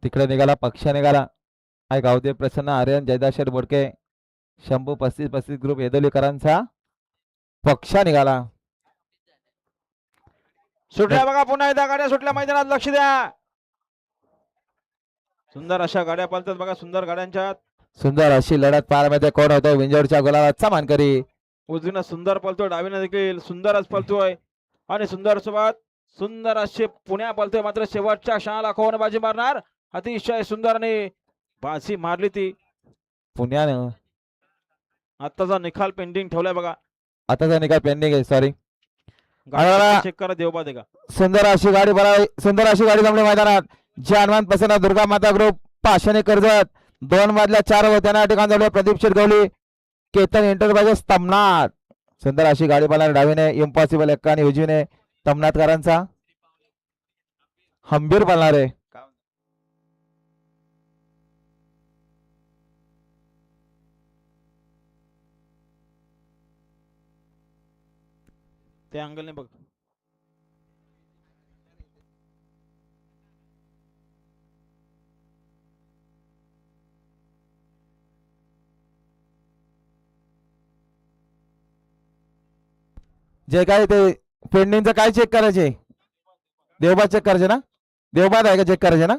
तिकडे निघाला पक्ष निघाला. आहे गावदेव प्रसन्न आर्यन जयदाशेठ बोडके शंभू 35-35 ग्रुप येदोलीकरांचा पक्ष निघाला. सुटल्या बघा पुन्हा एकदा गाड्या सुटल्या मैदानात लक्ष द्या. सुंदर अशा गाड्या पळतात बघा सुंदर गाड्यांच्या. सुंदर अशी लढत पाहायला कोण होतं विंजोरच्या गुलाबाचा मानकरी. उजवीनं सुंदर पळतोय डावीनं देखील सुंदरच पळतोय आणि सुंदर सोबत सुंदर असे पुण्या पळतोय. मात्र शेवटच्या क्षणाला कोण बाजी मारणार. अतिशय सुंदर आणि बाजी मारली ती पुण्यानं. आताचा निकाल पेंडिंग ठेवलाय बघा. आताचा निकाल पेंडिंग आहे. सॉरी चेक करा देवबा दे का. सुंदर अशी गाडी बघा. सुंदर अशी गाडी जमली मैदानात. जे हनुमान प्रसन्न दुर्गा माता ग्रुप पाषाणे कर्जत 2 मधल्या 4 व त्यांना ठिकाण जमले. प्रदीप शेटगवली केतन एंटरप्राइजेस तमनाथ. सुंदर अशी गाडी पळणार डावीने इम्पॉसिबल एक्का आणि उजवीने तमनाथकरांचा हंबीर पळणार आहे. ते अंगलने बघ. जे काय ते पेंडिंगचं काय चेक करायचे. देवबा चेक करायचे ना. देवबाद आहे का चेक करायचे ना.